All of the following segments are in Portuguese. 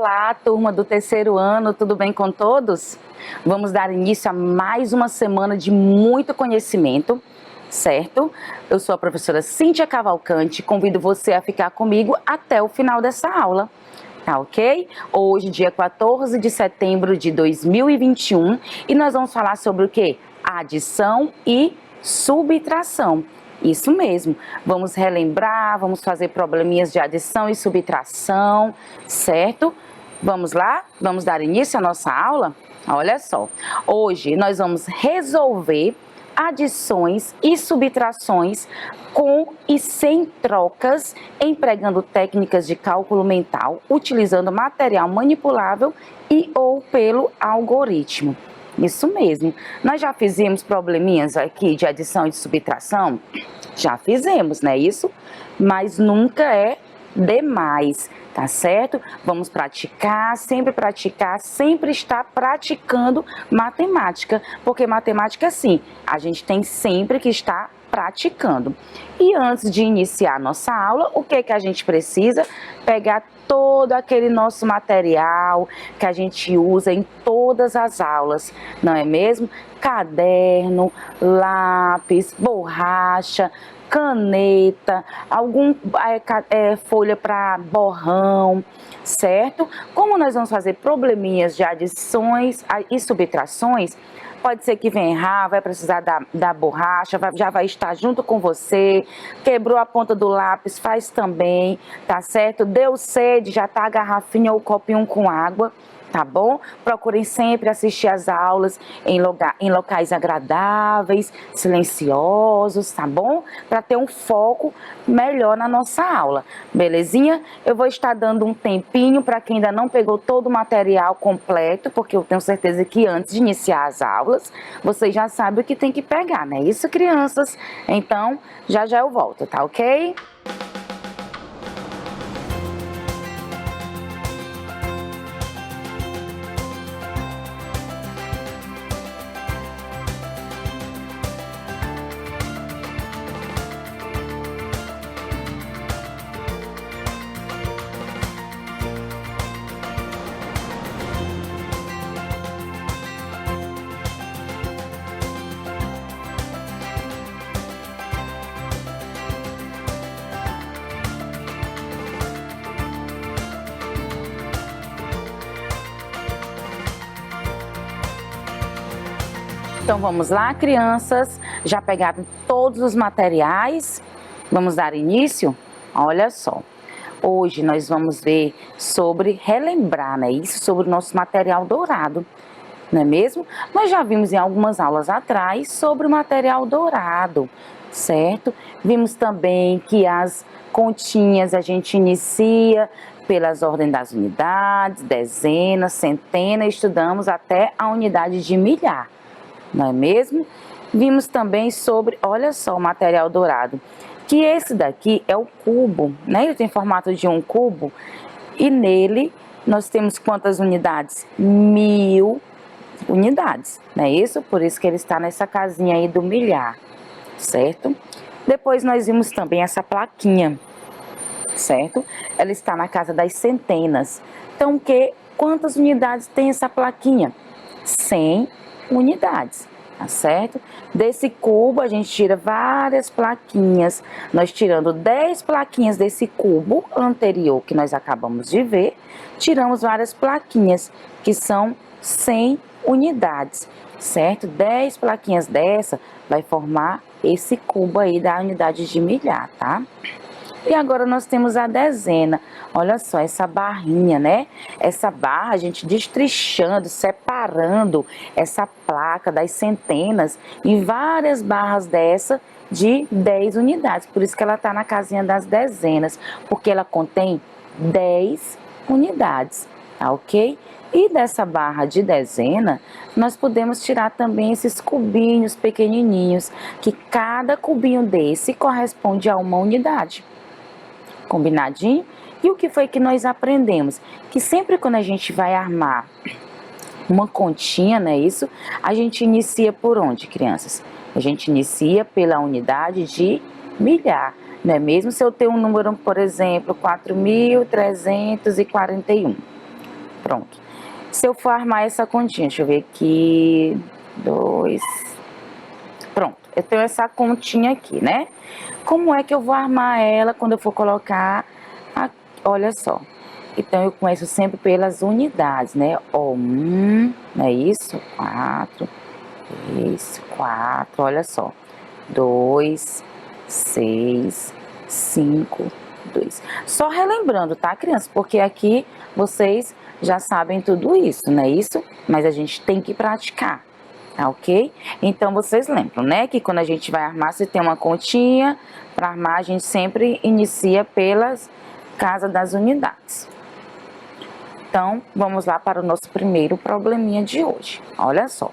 Olá, turma do terceiro ano, tudo bem com todos? Vamos dar início a mais uma semana de muito conhecimento, certo? Eu sou a professora Cíntia Cavalcante, convido você a ficar comigo até o final dessa aula, tá ok? Hoje, dia 14 de setembro de 2021, e nós vamos falar sobre o quê? Adição e subtração. Isso mesmo, vamos relembrar, vamos fazer probleminhas de adição e subtração, certo? Vamos lá? Vamos dar início à nossa aula? Olha só, hoje nós vamos resolver adições e subtrações com e sem trocas, empregando técnicas de cálculo mental, utilizando material manipulável e ou pelo algoritmo. Isso mesmo. Nós já fizemos probleminhas aqui de adição e de subtração? Já fizemos, não é isso? Mas nunca é demais, tá certo? Vamos praticar, sempre estar praticando matemática, porque matemática, sim, a gente tem sempre que estar praticando. E antes de iniciar a nossa aula, o que que a gente precisa? Pegar todo aquele nosso material que a gente usa em todas as aulas, não é mesmo? Caderno, lápis, borracha, caneta, folha para borrão, certo? Como nós vamos fazer probleminhas de adições e subtrações, pode ser que venha errar, vai precisar da borracha, já vai estar junto com você, quebrou a ponta do lápis, faz também, tá certo? Deu sede, já tá a garrafinha ou o copinho com água, tá bom? Procurem sempre assistir às aulas em locais agradáveis, silenciosos, tá bom? Para ter um foco melhor na nossa aula, belezinha? Eu vou estar dando um tempinho para quem ainda não pegou todo o material completo, porque eu tenho certeza que antes de iniciar as aulas, vocês já sabem o que tem que pegar, né? Isso, crianças? Então, já eu volto, tá ok? Então vamos lá, crianças, já pegaram todos os materiais? Vamos dar início? Olha só, hoje nós vamos ver sobre relembrar, né? Isso sobre o nosso material dourado, não é mesmo? Nós já vimos em algumas aulas atrás sobre o material dourado, certo? Vimos também que as continhas a gente inicia pelas ordens das unidades, dezenas, centenas, estudamos até a unidade de milhar, não é mesmo? Vimos também sobre, olha só, o material dourado, que esse daqui é o cubo, né? Ele tem formato de um cubo e nele nós temos quantas unidades? 1000 unidades, não é isso? Por isso que ele está nessa casinha aí do milhar, certo? Depois nós vimos também essa plaquinha, certo? Ela está na casa das centenas. Então, quantas unidades tem essa plaquinha? 100 unidades, tá certo? Desse cubo a gente tira várias plaquinhas, nós tirando 10 plaquinhas desse cubo anterior que nós acabamos de ver, tiramos várias plaquinhas que são 100 unidades, certo? 10 plaquinhas dessa vai formar esse cubo aí da unidade de milhar, tá? E agora nós temos a dezena. Olha só, essa barrinha, né? Essa barra, a gente destrichando, separando essa placa das centenas em várias barras dessa de 10 unidades. Por isso que ela está na casinha das dezenas, porque ela contém 10 unidades, tá ok? E dessa barra de dezena, nós podemos tirar também esses cubinhos pequenininhos, que cada cubinho desse corresponde a uma unidade. Combinadinho? E o que foi que nós aprendemos? Que sempre quando a gente vai armar uma continha, não é isso? A gente inicia por onde, crianças? A gente inicia pela unidade de milhar, não é mesmo? Se eu tenho um número, por exemplo, 4.341, Pronto. Se eu for armar essa continha, deixa eu ver aqui, 2, pronto, eu tenho essa continha aqui, né? Como é que eu vou armar ela quando eu for colocar, olha só. Então, eu começo sempre pelas unidades, né? Ó, 1, não é isso? 4, 3, 4, olha só. 2, 6, 5, 2. Só relembrando, tá, crianças? Porque aqui vocês já sabem tudo isso, não é isso? Mas a gente tem que praticar, tá ok? Então, vocês lembram, né? Que quando a gente vai armar, se tem uma continha, para armar a gente sempre inicia pelas casas das unidades. Então, vamos lá para o nosso primeiro probleminha de hoje. Olha só.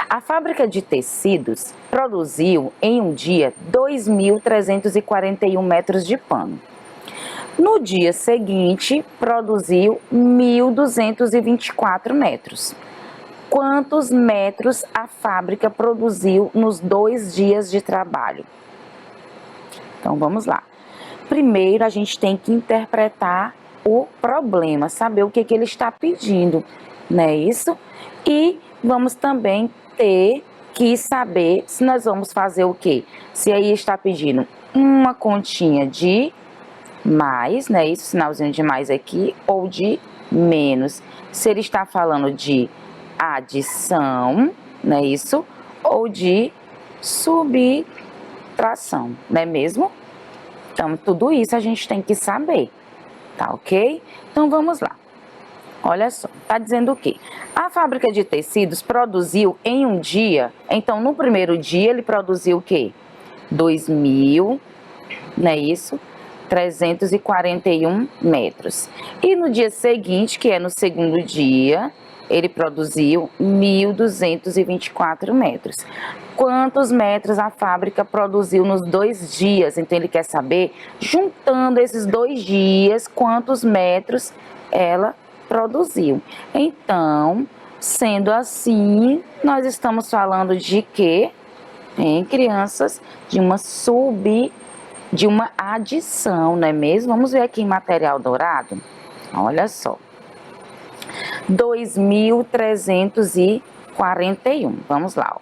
A fábrica de tecidos produziu em um dia 2.341 metros de pano. No dia seguinte, produziu 1.224 metros. Quantos metros a fábrica produziu nos 2 dias de trabalho? Então, vamos lá. Primeiro, a gente tem que interpretar o problema, saber o que ele está pedindo, não é isso? E vamos também ter que saber se nós vamos fazer o quê? Se aí está pedindo uma continha de mais, não é isso? Sinalzinho de mais aqui, ou de menos. Se ele está falando de adição, não é isso? Ou de subtração, não é mesmo? Então, tudo isso a gente tem que saber, tá ok? Então, vamos lá. Olha só, tá dizendo o quê? A fábrica de tecidos produziu em um dia, então, no primeiro dia, ele produziu o quê? 2.000, não é isso? 341 metros. E no dia seguinte, que é no segundo dia, ele produziu 1.224 metros. Quantos metros a fábrica produziu nos 2 dias? Então, ele quer saber, juntando esses 2 dias, quantos metros ela produziu. Então, sendo assim, nós estamos falando de quê? Hein, crianças? De uma adição, não é mesmo? Vamos ver aqui em material dourado. Olha só. 2.341. Vamos lá.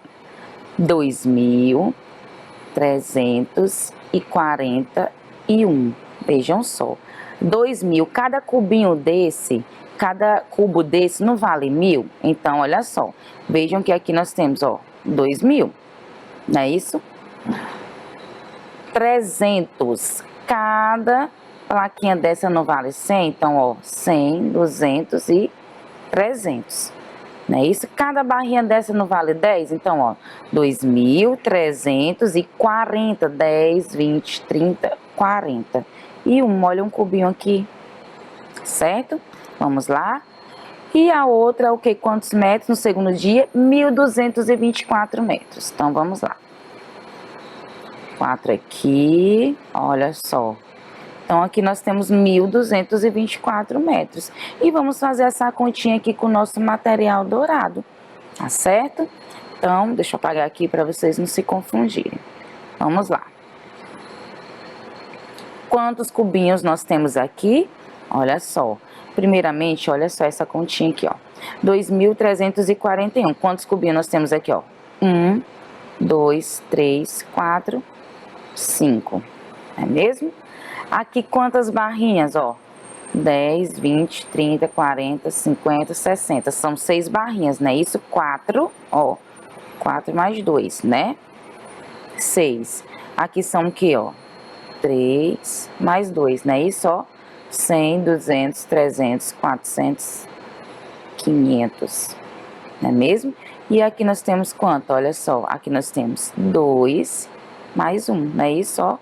2.341. Vejam só. 2.000, cada cubinho desse, cada cubo desse não vale 1.000? Então, olha só. Vejam que aqui nós temos, ó, 2.000. Não é isso? 300. Cada plaquinha dessa não vale 100? Então, ó, 100, 200 e 300. Não é isso? Cada barrinha dessa não vale 10? Então, ó, 2.340. 10, 20, 30, 40. E olha um cubinho aqui, certo? Vamos lá. E a outra, o que? Quantos metros no segundo dia? 1.224 metros. Então, vamos lá. 4 aqui, olha só. Então, aqui nós temos 1.224 metros. E vamos fazer essa continha aqui com o nosso material dourado, tá certo? Então, deixa eu apagar aqui para vocês não se confundirem. Vamos lá. Quantos cubinhos nós temos aqui? Olha só. Primeiramente, olha só essa continha aqui, ó. 2.341. Quantos cubinhos nós temos aqui, ó? 1, 2, 3, 4, 5. Não é mesmo? Aqui quantas barrinhas, ó? 10, 20, 30, 40, 50, 60. São 6 barrinhas, né? Isso, 4, ó. 4 mais 2, né? 6. Aqui são o quê, ó? 3 mais 2, né? Isso, ó. 100, 200, 300, 400, 500. Não é mesmo? E aqui nós temos quanto? Olha só. Aqui nós temos 2 mais 1, não é isso, ó?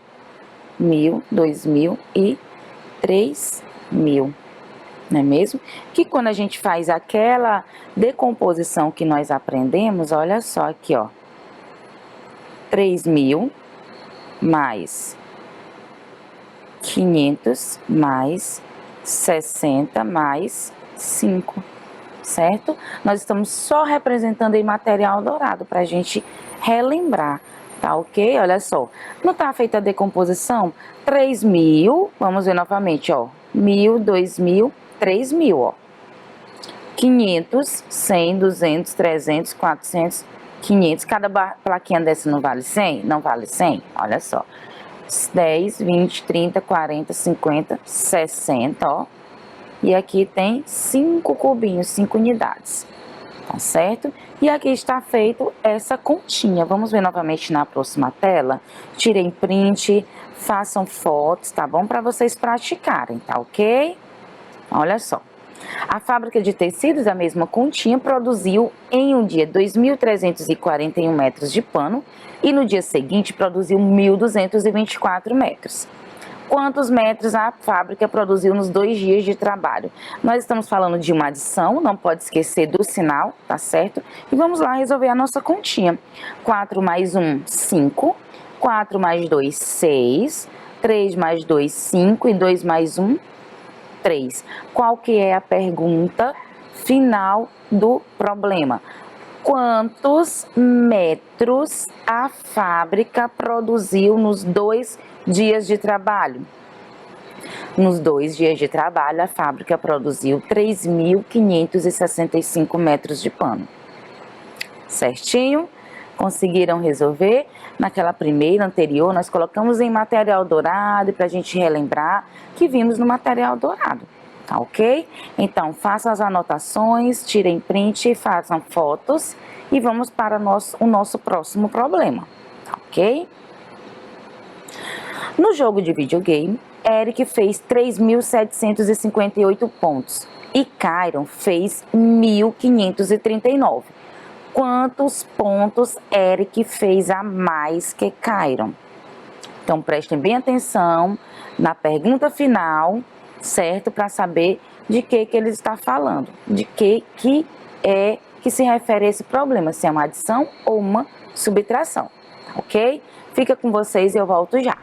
1.000, 2.000 e 3.000, não é mesmo? Que quando a gente faz aquela decomposição que nós aprendemos, olha só aqui, ó. 3.000 mais 500 mais 60 mais 5, certo? Nós estamos só representando em material dourado para a gente relembrar. Tá ok? Olha só. Não tá feita a decomposição? 3.000, vamos ver novamente, ó. 1.000, 2.000, 3.000, ó. 500, 100, 200, 300, 400, 500. Cada plaquinha dessa não vale 100? Não vale 100? Olha só. 10, 20, 30, 40, 50, 60, ó. E aqui tem 5 cubinhos, 5 unidades. Tá certo? E aqui está feito essa continha. Vamos ver novamente na próxima tela. Tirem print, façam fotos, tá bom? Para vocês praticarem, tá ok? Olha só. A fábrica de tecidos, a mesma continha, produziu em um dia 2.341 metros de pano e no dia seguinte produziu 1.224 metros. Quantos metros a fábrica produziu nos 2 dias de trabalho? Nós estamos falando de uma adição, não pode esquecer do sinal, tá certo? E vamos lá resolver a nossa continha. 4 mais 1, 5. 4 mais 2, 6. 3 mais 2, 5. E 2 mais 1, 3. Qual que é a pergunta final do problema? Quantos metros a fábrica produziu nos 2 dias de trabalho? Nos 2 dias de trabalho, a fábrica produziu 3.565 metros de pano. Certinho? Conseguiram resolver? Naquela primeira anterior, nós colocamos em material dourado para a gente relembrar que vimos no material dourado. Tá ok? Então, façam as anotações, tirem print, façam fotos e vamos para o nosso próximo problema. Tá ok? No jogo de videogame, Eric fez 3.758 pontos e Kyron fez 1.539. Quantos pontos Eric fez a mais que Kyron? Então, prestem bem atenção na pergunta final, certo? Para saber de que ele está falando, de que se refere a esse problema, se é uma adição ou uma subtração, ok? Fica com vocês e eu volto já.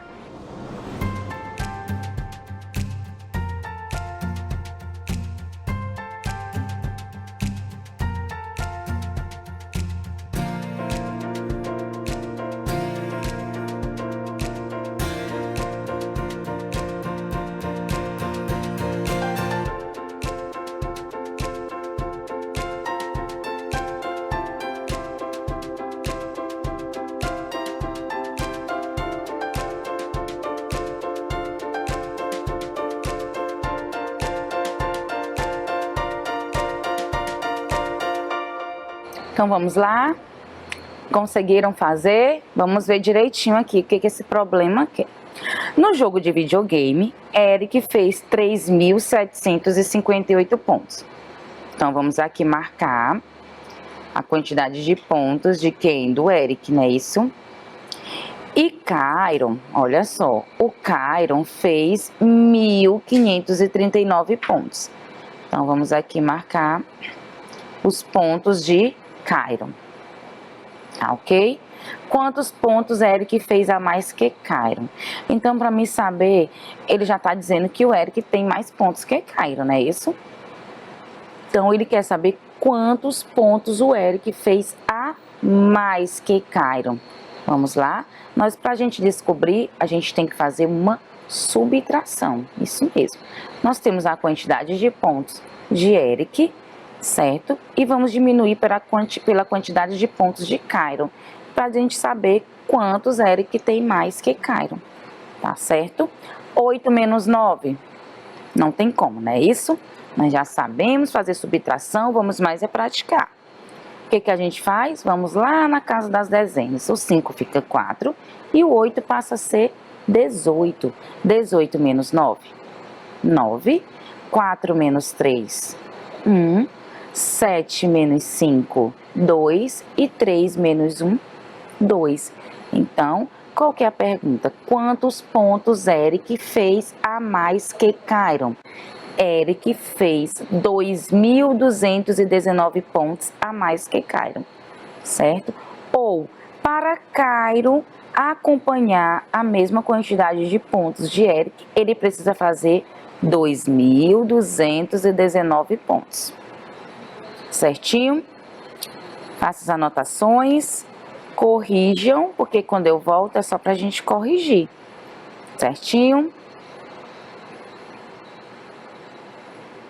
Então, vamos lá. Conseguiram fazer? Vamos ver direitinho aqui o que esse problema quer. No jogo de videogame, Eric fez 3.758 pontos. Então, vamos aqui marcar a quantidade de pontos de quem? Do Eric, não é isso? E Kyron, olha só, o Kyron fez 1.539 pontos. Então, vamos aqui marcar os pontos de Kyron, tá ok? Quantos pontos Eric fez a mais que Kyron? Então, para mim saber, ele já está dizendo que o Eric tem mais pontos que Kyron, não é isso? Então, ele quer saber quantos pontos o Eric fez a mais que Kyron. Vamos lá? Para a gente descobrir, a gente tem que fazer uma subtração, isso mesmo. Nós temos a quantidade de pontos de Eric, certo? E vamos diminuir pela quantidade de pontos de Kyron, para a gente saber quantos Eric tem mais que Kyron, tá certo? 8 menos 9, não tem como, não é isso? Nós já sabemos fazer subtração, vamos mais praticar. O que a gente faz? Vamos lá na casa das dezenas. O 5 fica 4 e o 8 passa a ser 18. 18 menos 9, 9. 4 menos 3, 1. 7 menos 5, 2. E 3 menos 1, 2. Então, qual que é a pergunta? Quantos pontos Eric fez a mais que Kyron? Eric fez 2.219 pontos a mais que Kyron, certo? Ou, para Kyron acompanhar a mesma quantidade de pontos de Eric, ele precisa fazer 2.219 pontos. Certinho? Faça as anotações, corrijam, porque quando eu volto é só para a gente corrigir. Certinho?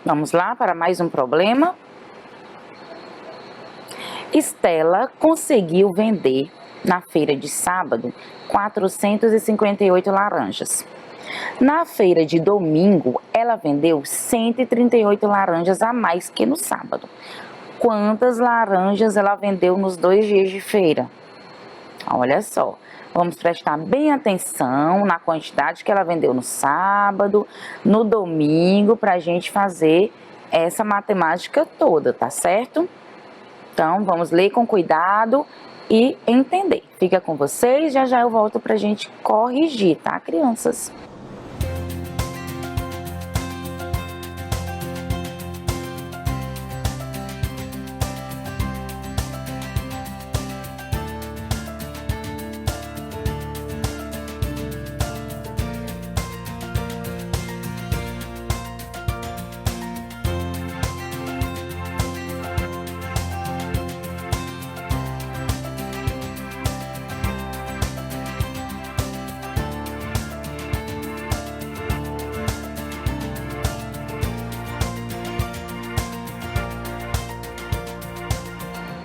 Vamos lá para mais um problema. Estela conseguiu vender na feira de sábado 458 laranjas. Na feira de domingo, ela vendeu 138 laranjas a mais que no sábado. Quantas laranjas ela vendeu nos 2 dias de feira? Olha só, vamos prestar bem atenção na quantidade que ela vendeu no sábado, no domingo, para a gente fazer essa matemática toda, tá certo? Então, vamos ler com cuidado e entender. Fica com vocês, já já eu volto para a gente corrigir, tá, crianças?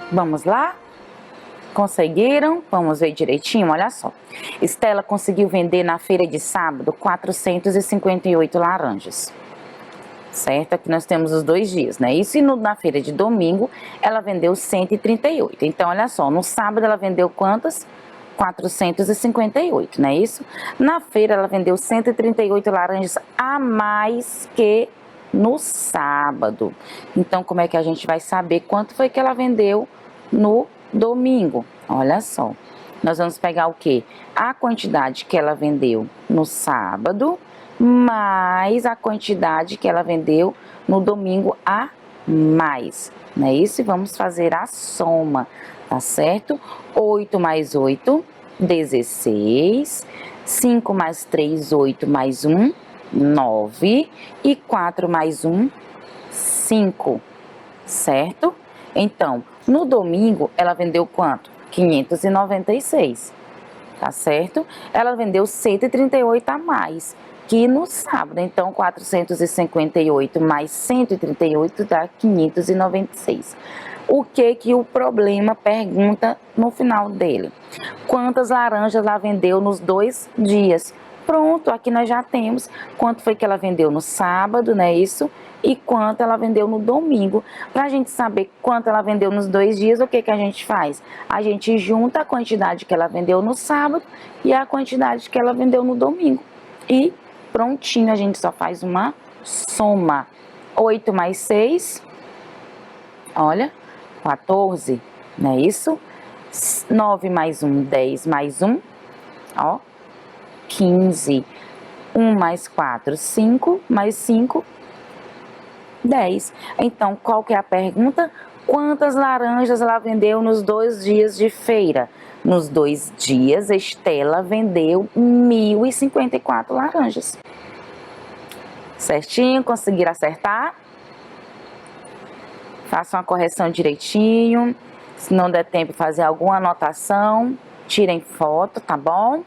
Vamos lá? Conseguiram? Vamos ver direitinho, olha só. Estela conseguiu vender na feira de sábado 458 laranjas. Certo? Aqui nós temos os 2 dias, né? Isso, e na feira de domingo ela vendeu 138. Então, olha só, no sábado ela vendeu quantas? 458, não é isso? Na feira ela vendeu 138 laranjas a mais que no sábado. Então, como é que a gente vai saber quanto foi que ela vendeu no domingo? Olha só, nós vamos pegar o quê? A quantidade que ela vendeu no sábado, mais a quantidade que ela vendeu no domingo a mais, não é isso? E vamos fazer a soma, tá certo? 8 mais 8, 16. 5 mais 3, 8 mais 1, 9. E 4 mais 1, 5, certo? Então, no domingo, ela vendeu quanto? 596, tá certo? Ela vendeu 138 a mais que no sábado. Então, 458 mais 138 dá 596. O que o problema pergunta no final dele? Quantas laranjas ela vendeu nos 2 dias? Pronto, aqui nós já temos quanto foi que ela vendeu no sábado, não é isso? E quanto ela vendeu no domingo. Para a gente saber quanto ela vendeu nos 2 dias, o que a gente faz? A gente junta a quantidade que ela vendeu no sábado e a quantidade que ela vendeu no domingo. E prontinho, a gente só faz uma soma. 8 mais 6, olha, 14, não é isso? 9 mais 1, 10 mais 1, ó, 15. 1 mais 4, 5, mais 5, 10. Então, qual que é a pergunta? Quantas laranjas ela vendeu nos 2 dias de feira? Nos 2 dias, Estela vendeu 1.054 laranjas. Certinho? Conseguiram acertar? Façam a correção direitinho. Se não der tempo de fazer alguma anotação, tirem foto, tá bom?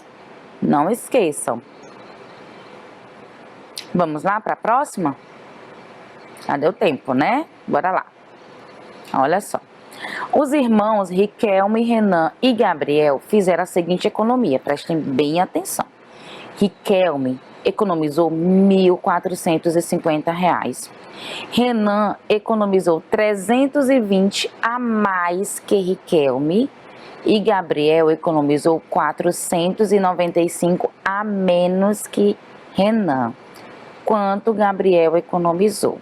Não esqueçam. Vamos lá para a próxima? Já deu tempo, né? Bora lá. Olha só. Os irmãos Riquelme, Renan e Gabriel fizeram a seguinte economia. Prestem bem atenção. Riquelme economizou R$ 1.450. Renan economizou 320 a mais que Riquelme. E Gabriel economizou 495 a menos que Renan. Quanto Gabriel economizou?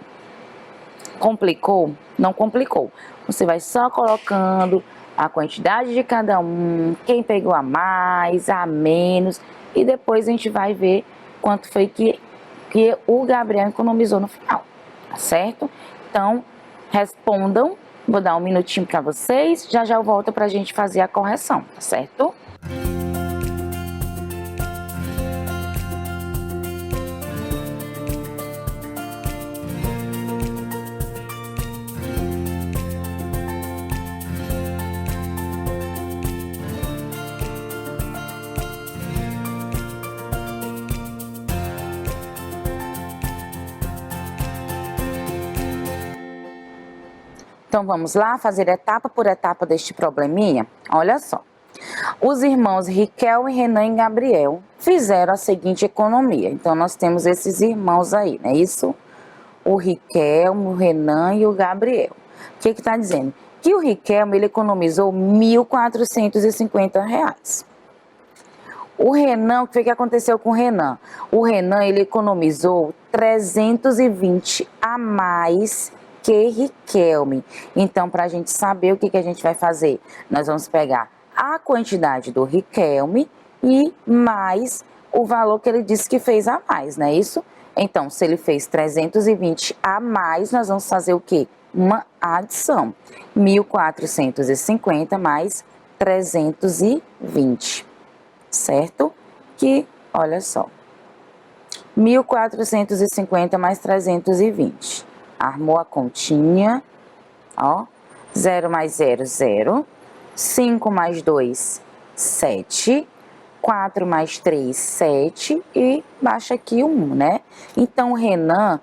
Complicou? Não complicou. Você vai só colocando a quantidade de cada um, quem pegou a mais, a menos, e depois a gente vai ver quanto foi que o Gabriel economizou no final, tá certo? Então, respondam. Vou dar um minutinho para vocês, já eu volto para a gente fazer a correção, tá certo? Então, vamos lá fazer etapa por etapa deste probleminha? Olha só. Os irmãos Riquelme, Renan e Gabriel fizeram a seguinte economia. Então, nós temos esses irmãos aí, não é isso? O Riquelme, o Renan e o Gabriel. O que está dizendo? Que o Riquelme, ele economizou R$ 1.450. O Renan, o que foi que aconteceu com o Renan? O Renan, ele economizou 320 a mais que Riquelme. Então, para a gente saber o que a gente vai fazer, nós vamos pegar a quantidade do Riquelme e mais o valor que ele disse que fez a mais, não é isso? Então, se ele fez 320 a mais, nós vamos fazer o quê? Uma adição. 1.450 mais 320. Certo? Que, olha só, 1.450 mais 320. Armou a continha, ó, 0 mais 0, 0. 5 mais 2, 7. 4 mais 3, 7. E baixa aqui 1, né? Então, o Renan,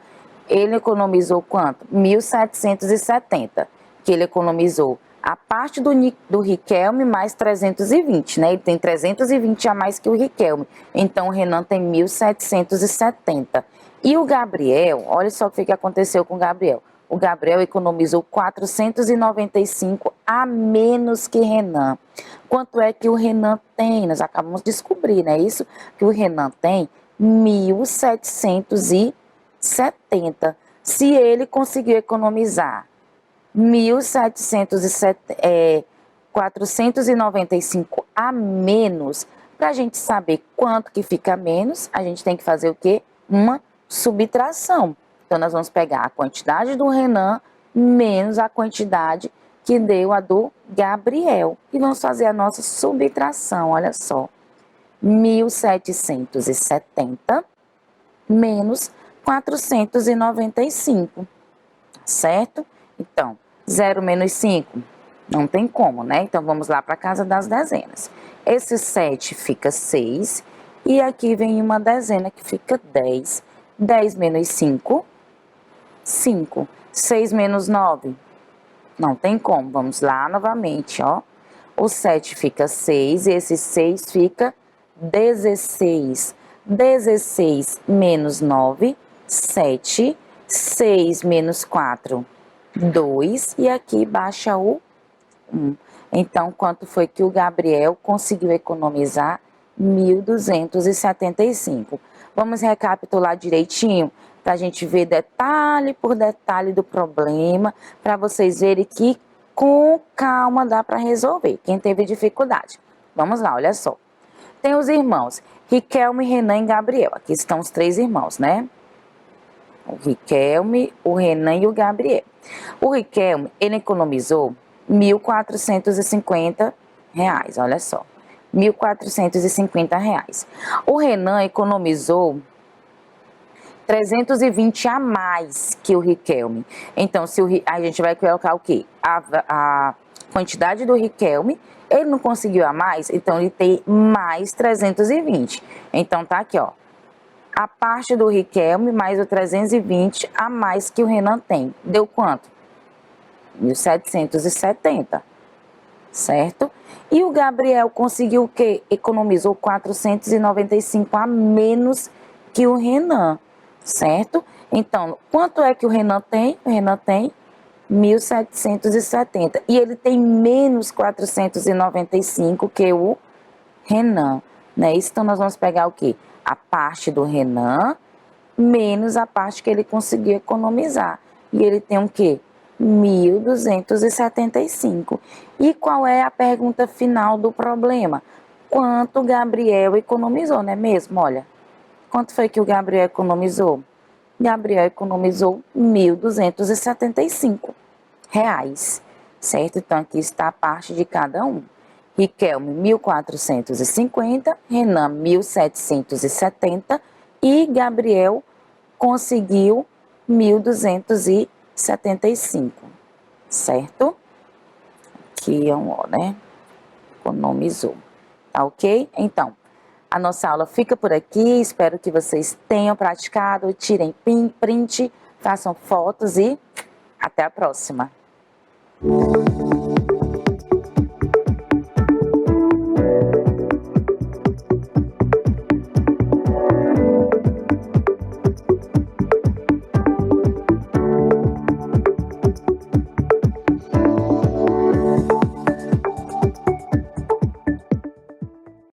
ele economizou quanto? 1.770, que ele economizou a parte do Riquelme mais 320, né? Ele tem 320 a mais que o Riquelme. Então, o Renan tem 1.770. E o Gabriel, olha só o que aconteceu com o Gabriel. O Gabriel economizou 495 a menos que Renan. Quanto é que o Renan tem? Nós acabamos de descobrir, não é isso? Que o Renan tem 1.770. Se ele conseguiu economizar 495 a menos, para a gente saber quanto que fica menos, a gente tem que fazer o quê? Uma subtração. Então, nós vamos pegar a quantidade do Renan menos a quantidade que deu a do Gabriel. E vamos fazer a nossa subtração, olha só. 1.770 menos 495, certo? Então, 0 menos 5, não tem como, né? Então, vamos lá para a casa das dezenas. Esse 7 fica 6, e aqui vem uma dezena que fica 10. 10 menos 5, 5. 6 menos 9, não tem como. Vamos lá novamente, ó. O 7 fica 6, e esse 6 fica 16. 16 menos 9, 7. 6 menos 4, 2, e aqui baixa o 1. Então, quanto foi que o Gabriel conseguiu economizar? 1.275. Vamos recapitular direitinho, para a gente ver detalhe por detalhe do problema, para vocês verem que com calma dá para resolver, quem teve dificuldade. Vamos lá, olha só. Tem os irmãos Riquelme, Renan e Gabriel. Aqui estão os 3 irmãos, né? O Riquelme, o Renan e o Gabriel. O Riquelme, ele economizou R$ 1.450, olha só. R$ 1.450. O Renan economizou 320 a mais que o Riquelme. Então, a gente vai colocar o quê? A quantidade do Riquelme, ele não conseguiu a mais, então ele tem mais 320. Então, tá aqui, ó. A parte do Riquelme mais o 320 a mais que o Renan tem. Deu quanto? 1.770, certo? E o Gabriel conseguiu o quê? Economizou 495 a menos que o Renan, certo? Então, quanto é que o Renan tem? O Renan tem 1.770. E ele tem menos 495 que o Renan, né? Então, nós vamos pegar o quê? A parte do Renan menos a parte que ele conseguiu economizar. E ele tem o quê? 1.275. E qual é a pergunta final do problema? Quanto o Gabriel economizou, não é mesmo? Olha, quanto foi que o Gabriel economizou? Gabriel economizou R$ 1.275, certo? Então, aqui está a parte de cada um. Riquelme, 1.450, Renan, 1.770 e Gabriel conseguiu 1.275, certo? Aqui é um ó, né? Economizou, tá ok? Então, a nossa aula fica por aqui, espero que vocês tenham praticado, tirem print, façam fotos e até a próxima. Tchau!